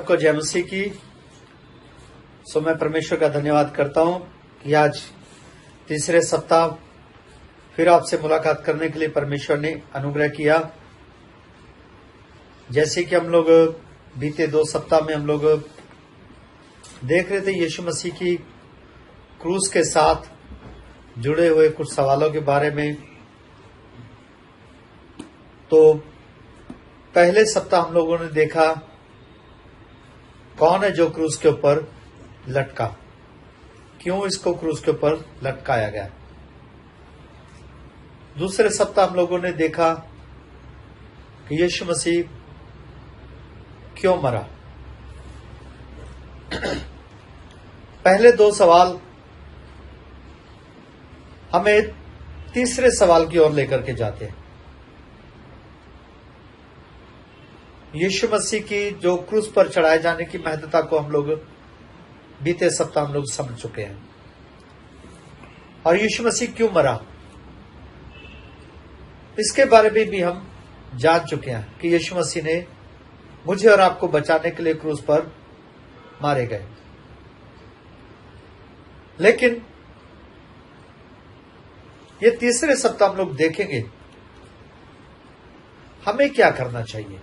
सबको जय मसीह की। सो मैं परमेश्वर का धन्यवाद करता हूं कि आज तीसरे सप्ताह फिर आपसे मुलाकात करने के लिए परमेश्वर ने अनुग्रह किया। जैसे कि हम लोग बीते 2 सप्ताह में हम लोग देख रहे थे यीशु मसीह की क्रूस के साथ जुड़े हुए कुछ सवालों के बारे में। तो पहले सप्ताह हम लोगों ने देखा कौन है जो क्रूस के ऊपर लटका, क्यों इसको क्रूस के ऊपर लटकाया गया। दूसरे सप्ताह हम लोगों ने देखा कि यीशु मसीह क्यों मरा। पहले 2 सवाल हमें तीसरे सवाल की ओर लेकर के जाते हैं। यीशु मसीह की जो क्रूस पर चढ़ाए जाने की महत्ता को हम लोग बीते सप्ताह हम लोग समझ चुके हैं, और यीशु मसीह क्यों मरा इसके बारे में भी हम जान चुके हैं कि यीशु मसीह ने मुझे और आपको बचाने के लिए क्रूस पर मारे गए। लेकिन ये तीसरे सप्ताह हम लोग देखेंगे हमें क्या करना चाहिए।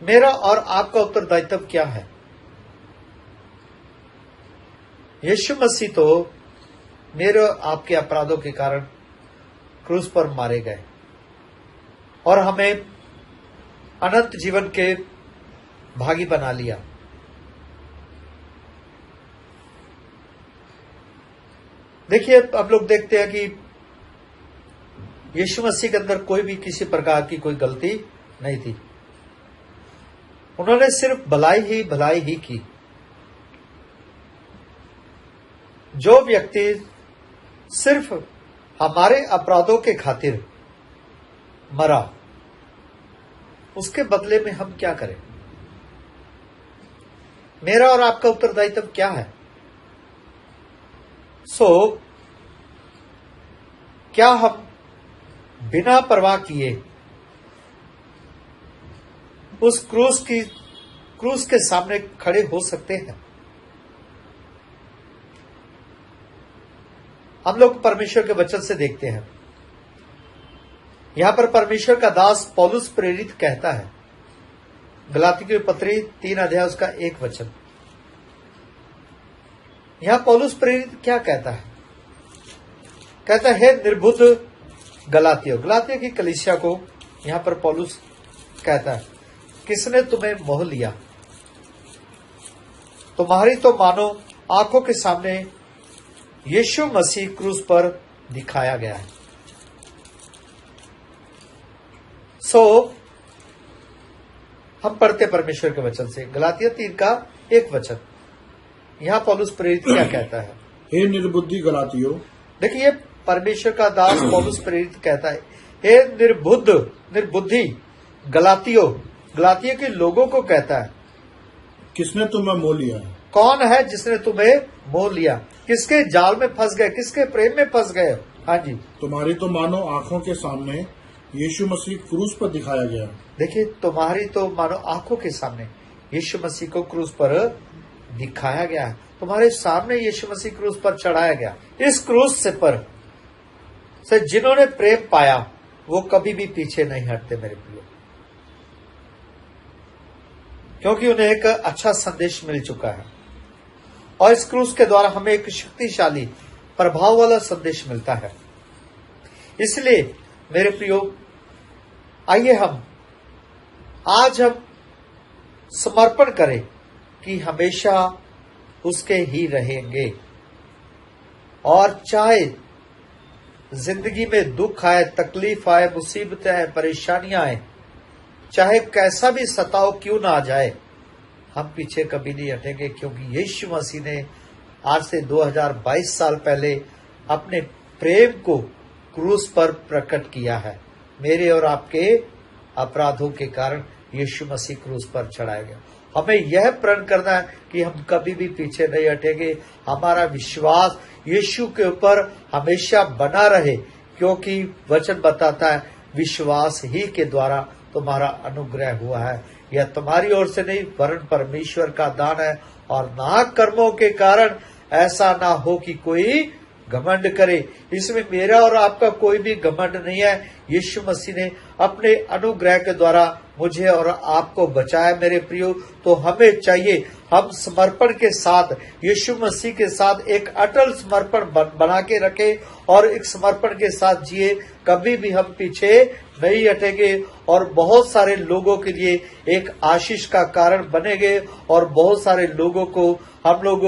मेरा और आपका उत्तरदायित्व क्या है। यीशु मसीह तो मेरे और आपके अपराधों के कारण क्रूस पर मारे गए और हमें अनंत जीवन के भागी बना लिया। देखिए, अब लोग देखते हैं कि यीशु मसीह के अंदर कोई भी किसी प्रकार की कोई गलती नहीं थी। उन्होंने सिर्फ भलाई ही की। जो व्यक्ति सिर्फ हमारे अपराधों के खातिर मरा, उसके बदले में हम क्या करें। मेरा और आपका उत्तरदायित्व क्या है। क्या हम बिना परवाह किए उस क्रूस के सामने खड़े हो सकते हैं। हम लोग परमेश्वर के वचन से देखते हैं। यहां पर परमेश्वर का दास पौलुस प्रेरित कहता है, गलाती की पत्री 3 अध्याय उसका 1 वचन। यहां पौलुस प्रेरित क्या कहता है। कहता है, निर्बुद्ध गलातियों की कलीसिया को यहां पर पौलुस कहता है, किसने तुम्हें मोह लिया। तुम्हारी तो मानो आंखों के सामने यीशु मसीह क्रूस पर दिखाया गया है। हम पढ़ते परमेश्वर के वचन से गलातिया 3 का 1 वचन। यहां पौलुस प्रेरित क्या कहता है। हे निर्बुद्धि गलातियों। देखिए, परमेश्वर का दास पौलुस प्रेरित कहता है, हे निर्बुद्धि गलातियों के लोगों को कहता है, किसने तुम्हें मोह लिया। कौन है जिसने तुम्हें मोह लिया। किसके जाल में फंस गए, किसके प्रेम में फंस गए। हाँ जी, तुम्हारी तो मानो आंखों के सामने यीशु मसीह क्रूस पर दिखाया गया। देखिए, तुम्हारी तो मानो आंखों के सामने यीशु मसीह को क्रूस पर दिखाया गया है। तुम्हारे सामने यीशु मसीह क्रूस पर चढ़ाया गया। इस क्रूस से जिन्होंने प्रेम पाया वो कभी भी पीछे नहीं हटते मेरे प्रियो, क्योंकि उन्हें एक अच्छा संदेश मिल चुका है। और इस क्रूस के द्वारा हमें एक शक्तिशाली प्रभाव वाला संदेश मिलता है। इसलिए मेरे प्रियो, आइए आज हम समर्पण करें कि हमेशा उसके ही रहेंगे। और चाहे जिंदगी में दुख आए, तकलीफ आए, मुसीबतें आए, परेशानियां आए, चाहे कैसा भी सताव क्यों ना आ जाए, हम पीछे कभी नहीं हटेंगे। क्योंकि यीशु मसीह ने आज से 2022 साल पहले अपने प्रेम को क्रूस पर प्रकट किया है। मेरे और आपके अपराधों के कारण यीशु मसीह क्रूस पर चढ़ाया गया। हमें यह प्रण करना है कि हम कभी भी पीछे नहीं हटेंगे। हमारा विश्वास यीशु के ऊपर हमेशा बना रहे, क्योंकि वचन बताता है विश्वास ही के द्वारा तुम्हारा अनुग्रह हुआ है। यह तुम्हारी ओर से नहीं वरन परमेश्वर का दान है, और नाहक कर्मों के कारण ऐसा ना हो कि कोई घमंड करे। इसमें मेरा और आपका कोई भी घमंड नहीं है। यीशु मसीह ने अपने अनुग्रह के द्वारा मुझे और आपको बचाया मेरे प्रियो। तो हमें चाहिए हम समर्पण के साथ यीशु मसीह के साथ एक अटल समर्पण बना के रखें और एक समर्पण के साथ जिए। कभी भी हम पीछे नहीं हटेंगे और बहुत सारे लोगों के लिए एक आशीष का कारण बनेंगे और बहुत सारे लोगों को हम लोग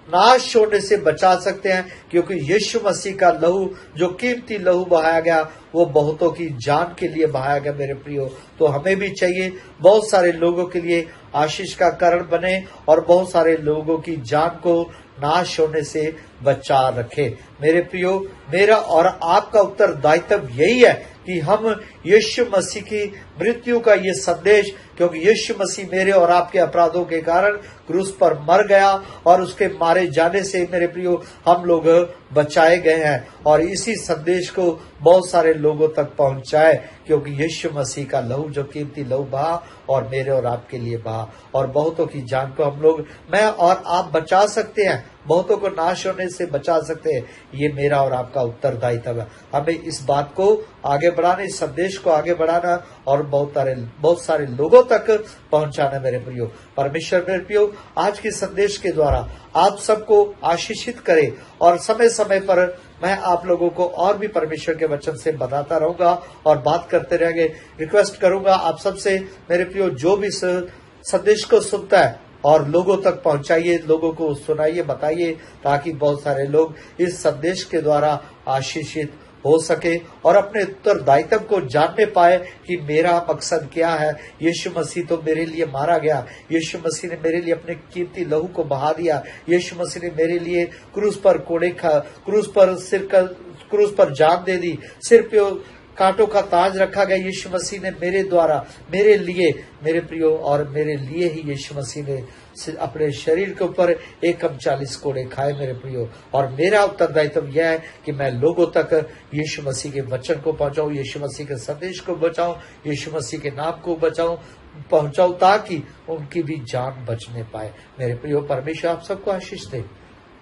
नाश होने से बचा सकते हैं, क्योंकि यीशु मसीह का लहू जो कीमती लहू बहाया गया वो बहुतों की जान के लिए बहाया गया मेरे प्रियो। तो हमें भी चाहिए बहुत सारे लोगों के लिए आशीष का कारण बने और बहुत सारे लोगों की जान को नाश होने से बचा रखे मेरे प्रियो। मेरा और आपका उत्तरदायित्व यही है कि हम यीशु मसीह की मृत्यु का ये संदेश, क्योंकि यीशु मसीह मेरे और आपके अपराधों के कारण क्रूस पर मर गया और उसके मारे जाने से मेरे प्रियो हम लोग बचाए गए हैं, और इसी संदेश को बहुत सारे लोगों तक पहुंचाए, क्योंकि यीशु मसीह का लहू जो कीमती लहू बहा और मेरे और आपके लिए बहा, और बहुतों की जान को हम लोग, मैं और आप बचा सकते हैं, बहुतों को नाश होने से बचा सकते हैं। ये मेरा और आपका उत्तरदायित्व है। हमें इस बात को आगे बढ़ाना, इस संदेश को आगे बढ़ाना और बहुत सारे लोगों तक पहुंचाना मेरे प्रियो। परमेश्वर मेरे प्रियो आज के संदेश के द्वारा आप सबको आशीषित करे, और समय समय पर मैं आप लोगों को और भी परमेश्वर के वचन से बताता रहूंगा और बात करते रहेंगे। रिक्वेस्ट करूंगा आप सबसे मेरे प्रियो, जो भी संदेश को सुनता है और लोगों तक पहुंचाइए, लोगों को सुनाइए, बताइए, ताकि बहुत सारे लोग इस संदेश के द्वारा आशीषित हो सके और अपने उत्तरदायित्व को जानने पाए कि मेरा मकसद क्या है। यीशु मसीह तो मेरे लिए मारा गया, यीशु मसीह ने मेरे लिए अपने कीमती लहू को बहा दिया, यीशु मसीह ने मेरे लिए क्रूस पर जान दे दी, सिर पे कांटों का ताज रखा गया। यीशु मसीह ने मेरे द्वारा, मेरे लिए मेरे प्रियो, और मेरे लिए ही यीशु मसीह ने अपने शरीर के ऊपर 140 कोड़े खाए मेरे प्रियो। और मेरा उत्तरदायित्व यह है कि मैं लोगों तक यीशु मसीह के वचन को पहुंचाऊं, यीशु मसीह के संदेश को बचाऊं, यीशु मसीह के नाम को पहुंचाऊं, ताकि उनकी भी जान बचने पाए मेरे प्रियो। परमेश्वर आप सबको आशीष दे।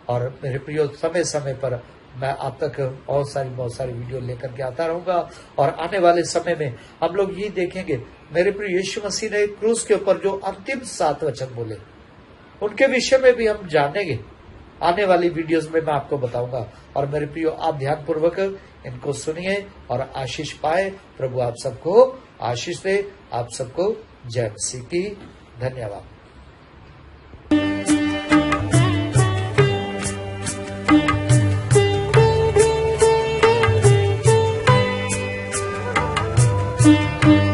और मेरे प्रियो, समय समय पर मैं आप तक बहुत सारी वीडियो लेकर के आता रहूंगा, और आने वाले समय में हम लोग ये देखेंगे मेरे प्रिय, यीशु मसीह ने क्रूस के ऊपर जो अंतिम 7 वचन बोले उनके विषय में भी हम जानेंगे। आने वाली वीडियोस में मैं आपको बताऊंगा। और मेरे प्रियो, आप ध्यानपूर्वक इनको सुनिए और आशीष पाए। प्रभु आप सबको आशीष दे। आप सबको जय मसीह की। धन्यवाद। thank you